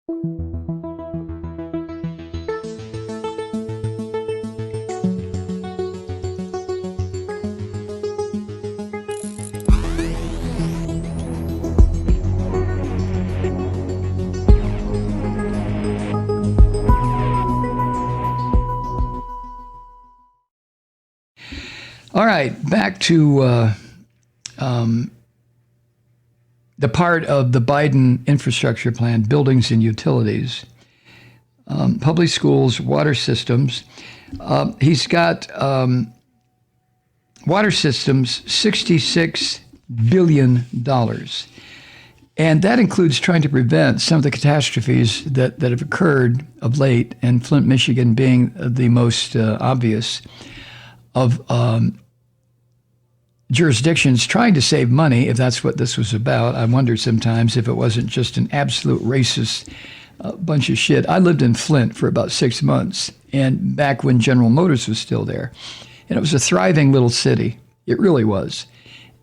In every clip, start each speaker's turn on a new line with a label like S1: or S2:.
S1: All right, back to the part of the Biden infrastructure plan, buildings and utilities, public schools, water systems. He's got water systems, $66 billion. And that includes trying to prevent some of the catastrophes that have occurred of late, and Flint, Michigan being the most obvious of jurisdictions trying to save money, if that's what this was about. I wonder sometimes if it wasn't just an absolute racist bunch of shit. I lived in Flint for about 6 months, and back when General Motors was still there. And it was a thriving little city. It really was.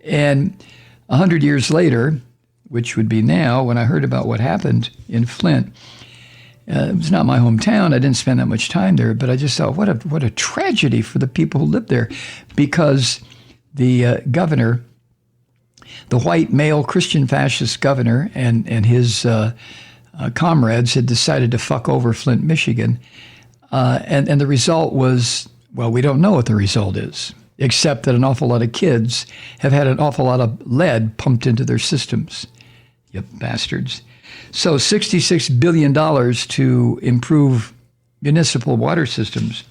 S1: And 100 years later, which would be now, when I heard about what happened in Flint, it was not my hometown. I didn't spend that much time there, but I just thought, what a tragedy for the people who lived there, because the governor, the white male Christian fascist governor, and his comrades had decided to fuck over Flint, Michigan. And the result was, well, we don't know what the result is, except that an awful lot of kids have had an awful lot of lead pumped into their systems. You bastards. So $66 billion to improve municipal water systems.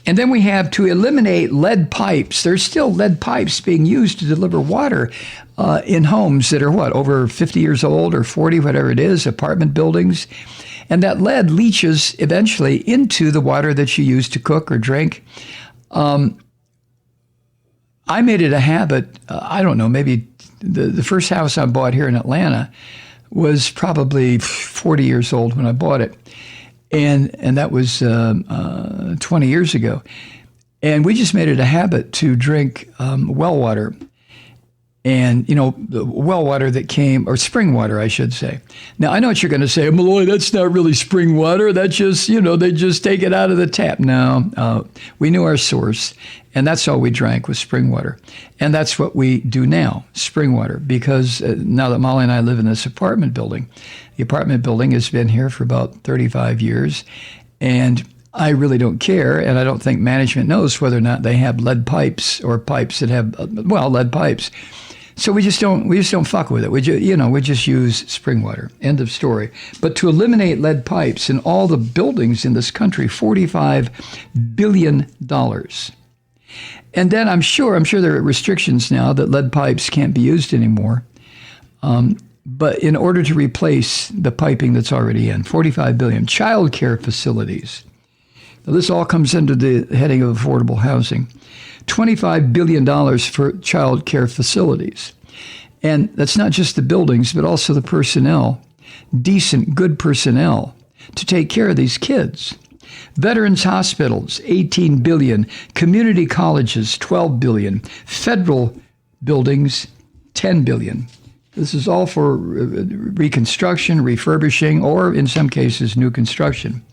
S1: And then we have to eliminate lead pipes. There's still lead pipes being used to deliver water in homes that are, over 50 years old or 40, whatever it is, apartment buildings. And that lead leaches eventually into the water that you use to cook or drink. I made it a habit, I don't know, maybe the first house I bought here in Atlanta was probably 40 years old when I bought it. And that was 20 years ago. And we just made it a habit to drink well water. And, the well water that came, or spring water, I should say. Now, I know what you're going to say, Malloy, that's not really spring water. That's just, they just take it out of the tap. No, we knew our source. And that's all we drank was spring water. And that's what we do now, spring water. Because now that Molly and I live in this apartment building, the apartment building has been here for about 35 years. And I really don't care. And I don't think management knows whether or not they have lead pipes or pipes that have, lead pipes. So we just don't fuck with it. We just use spring water. End of story. But to eliminate lead pipes in all the buildings in this country, $45 billion. And then I'm sure there are restrictions now that lead pipes can't be used anymore. But in order to replace the piping that's already in, $45 billion. Child care facilities. Now, this all comes under the heading of affordable housing. $25 billion for child care facilities. And that's not just the buildings, but also the personnel, decent, good personnel to take care of these kids. Veterans hospitals, $18 billion. Community colleges, $12 billion. Federal buildings, $10 billion. This is all for reconstruction, refurbishing, or in some cases, new construction.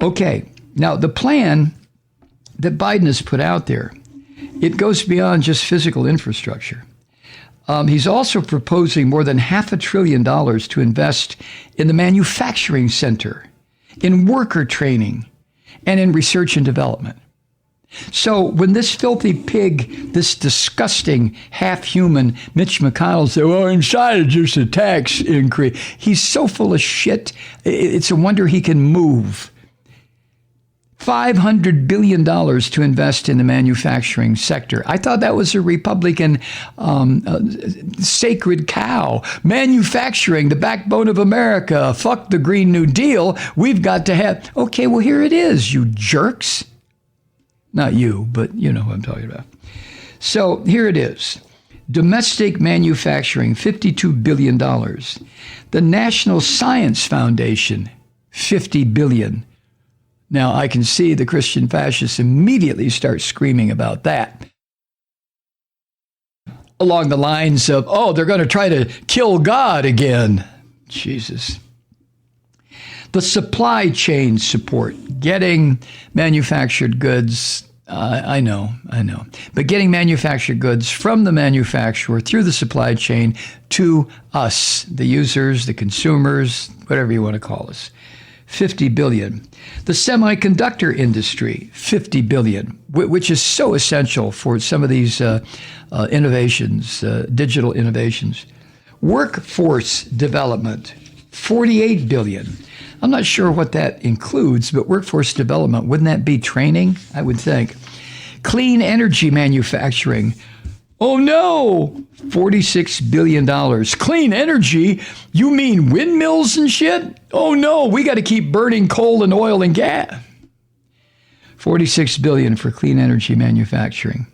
S1: Okay, now the plan that Biden has put out there, it goes beyond just physical infrastructure. He's also proposing more than $500 billion to invest in the manufacturing sector, in worker training, and in research and development. So when this filthy pig, this disgusting half-human Mitch McConnell said, well, inside it's just a tax increase. He's so full of shit, it's a wonder he can move. $500 billion to invest in the manufacturing sector. I thought that was a Republican sacred cow. Manufacturing, the backbone of America. Fuck the Green New Deal. We've got to have... Okay, well, here it is, you jerks. Not you, but you know who I'm talking about. So here it is. Domestic manufacturing, $52 billion. The National Science Foundation, $50 billion. Now, I can see the Christian fascists immediately start screaming about that. Along the lines of, oh, they're going to try to kill God again. Jesus. The supply chain support, getting manufactured goods, I know. But getting manufactured goods from the manufacturer through the supply chain to us, the users, the consumers, whatever you want to call us. $50 billion. The semiconductor industry, $50 billion, which is so essential for some of these innovations, digital innovations. Workforce development, $48 billion. I'm not sure what that includes, but workforce development, wouldn't that be training? I would think. Clean energy manufacturing. Oh no, $46 billion. Clean energy? You mean windmills and shit? Oh no, we got to keep burning coal and oil and gas. $46 billion for clean energy manufacturing.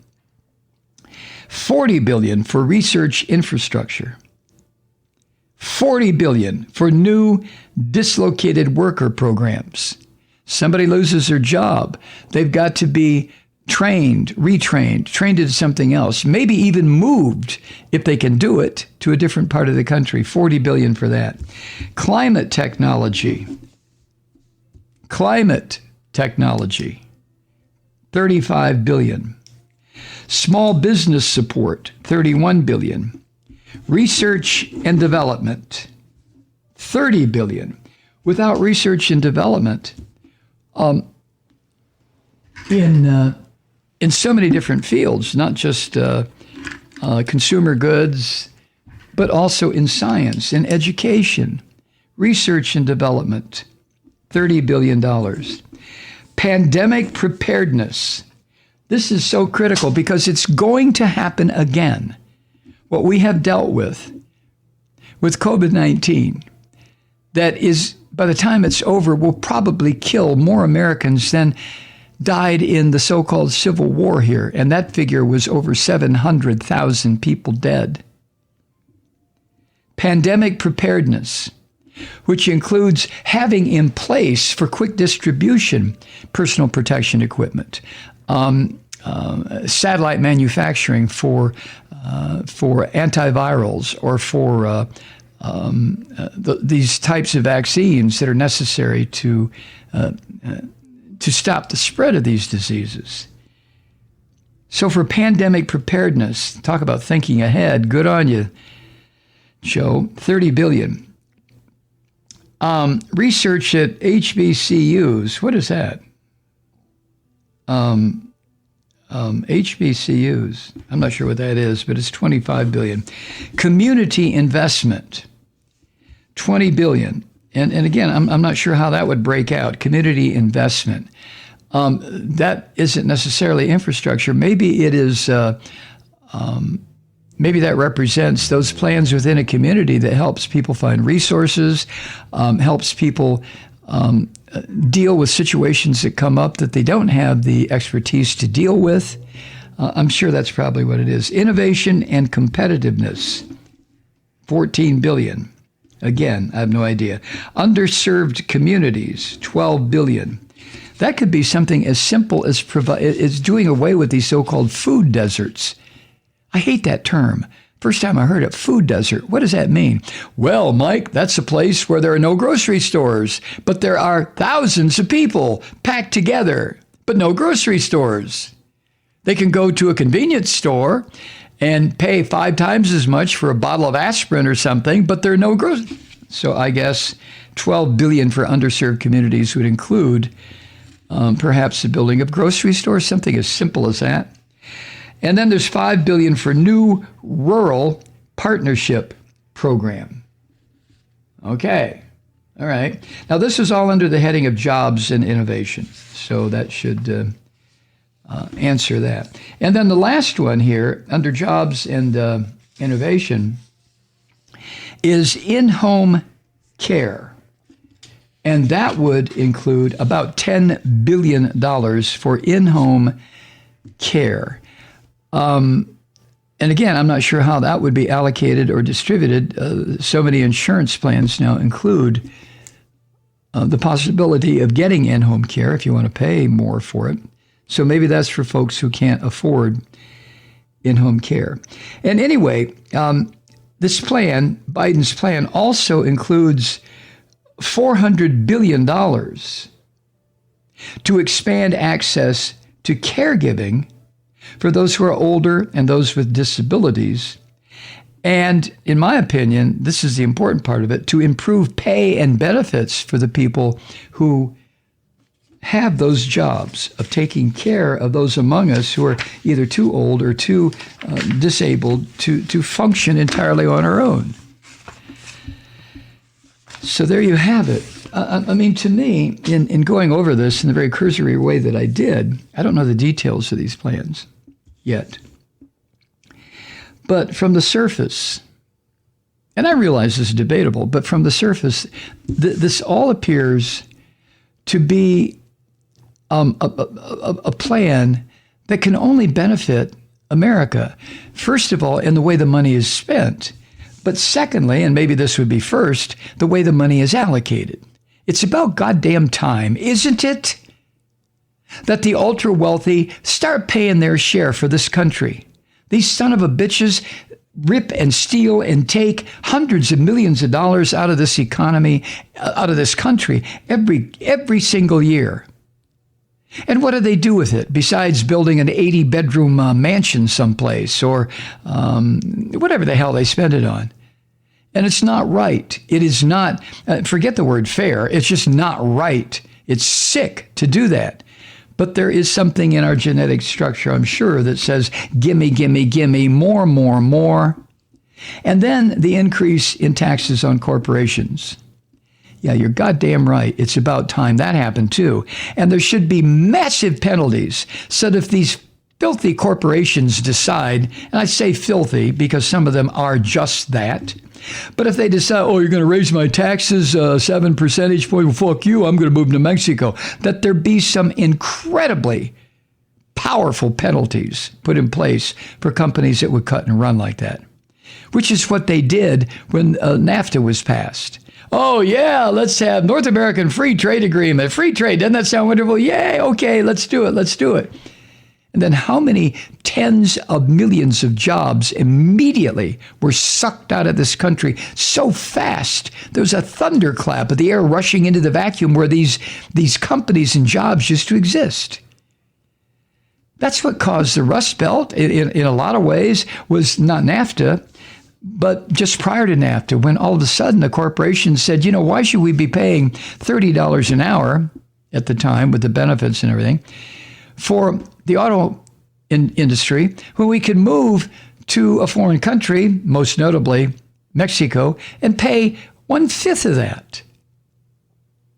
S1: $40 billion for research infrastructure. $40 billion for new dislocated worker programs. Somebody loses their job. They've got to be trained, retrained, trained into something else, maybe even moved, if they can do it, to a different part of the country. $40 billion for that. Climate technology. $35 billion. Small business support, $31 billion. Research and development, $30 billion. Without research and development, in so many different fields, not just consumer goods, but also in science, in education, research and development, $30 billion. Pandemic preparedness. This is so critical because it's going to happen again. What we have dealt with COVID-19, that is, by the time it's over, will probably kill more Americans than died in the so-called Civil War here. And that figure was over 700,000 people dead. Pandemic preparedness, which includes having in place for quick distribution personal protection equipment, satellite manufacturing for antivirals or for these types of vaccines that are necessary to stop the spread of these diseases. So for pandemic preparedness, talk about thinking ahead. Good on you, Joe. $30 billion. Research at HBCUs. What is that? HBCUs. I'm not sure what that is, but it's $25 billion. Community investment, $20 billion. And again, I'm not sure how that would break out. Community investment. That isn't necessarily infrastructure. Maybe it is. Maybe that represents those plans within a community that helps people find resources, helps people deal with situations that come up that they don't have the expertise to deal with. I'm sure that's probably what it is. Innovation and competitiveness, $14 billion. Again, I have no idea. Underserved communities, $12 billion. That could be something as simple as doing away with these so-called food deserts. I hate that term. First time I heard it, food desert. What does that mean? Well, Mike, that's a place where there are no grocery stores, but there are thousands of people packed together, but no grocery stores. They can go to a convenience store and pay 5 times as much for a bottle of aspirin or something, but there are no groceries. So I guess $12 billion for underserved communities would include perhaps the building of grocery stores, something as simple as that. And then there's $5 billion for new rural partnership program. Okay. All right. Now, this is all under the heading of jobs and innovation. So that should answer that. And then the last one here, under jobs and innovation, is in-home care. And that would include about $10 billion for in-home care. And again, I'm not sure how that would be allocated or distributed. So many insurance plans now include the possibility of getting in-home care if you want to pay more for it. So maybe that's for folks who can't afford in-home care. And anyway, this plan, Biden's plan, also includes $400 billion to expand access to caregiving for those who are older and those with disabilities. And in my opinion, this is the important part of it, to improve pay and benefits for the people who have those jobs of taking care of those among us who are either too old or too disabled to function entirely on our own. So there you have it. I mean, to me, in going over this in the very cursory way that I did, I don't know the details of these plans yet. But from the surface, and I realize this is debatable, but from the surface, this all appears to be a plan that can only benefit America. First of all, in the way the money is spent. But secondly, and maybe this would be first, the way the money is allocated. It's about goddamn time, isn't it? That the ultra wealthy start paying their share for this country. These son of a bitches rip and steal and take hundreds of millions of dollars out of this economy, out of this country every single year. And what do they do with it besides building an 80-bedroom mansion someplace or whatever the hell they spend it on? And it's not right. It is not, forget the word fair, it's just not right. It's sick to do that. But there is something in our genetic structure, I'm sure, that says, gimme, gimme, gimme, more, more, more. And then the increase in taxes on corporations. Yeah, you're goddamn right. It's about time that happened too. And there should be massive penalties so that if these filthy corporations decide, and I say filthy because some of them are just that, but if they decide, oh, you're going to raise my taxes 7 percentage points, well, fuck you, I'm going to move to Mexico, that there be some incredibly powerful penalties put in place for companies that would cut and run like that, which is what they did when NAFTA was passed. Oh, yeah, let's have North American Free Trade Agreement. Free trade, doesn't that sound wonderful? Yay, okay, let's do it, let's do it. And then how many tens of millions of jobs immediately were sucked out of this country so fast? There was a thunderclap of the air rushing into the vacuum where these companies and jobs used to exist. That's what caused the Rust Belt in a lot of ways was not NAFTA, but just prior to NAFTA, when all of a sudden the corporation said, you know, why should we be paying $30 an hour at the time with the benefits and everything for the auto industry when we could move to a foreign country, most notably Mexico, and pay 1/5 of that?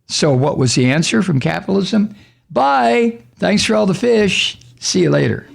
S1: So what was the answer from capitalism? Bye. Thanks for all the fish. See you later.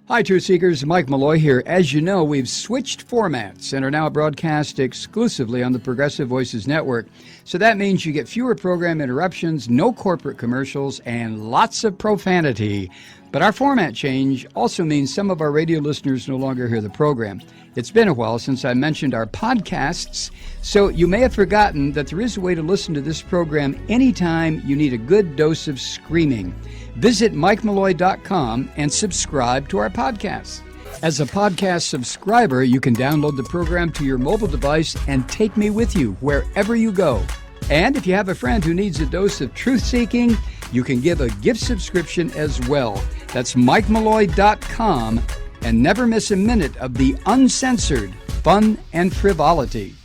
S1: Hi, Truth Seekers. Mike Malloy here. As you know, we've switched formats and are now broadcast exclusively on the Progressive Voices Network. So that means you get fewer program interruptions, no corporate commercials, and lots of profanity. But our format change also means some of our radio listeners no longer hear the program. It's been a while since I mentioned our podcasts, so you may have forgotten that there is a way to listen to this program anytime you need a good dose of screaming. Visit MikeMalloy.com and subscribe to our podcast. As a podcast subscriber, you can download the program to your mobile device and take me with you wherever you go. And if you have a friend who needs a dose of truth-seeking, you can give a gift subscription as well. That's MikeMalloy.com, and never miss a minute of the uncensored fun and frivolity.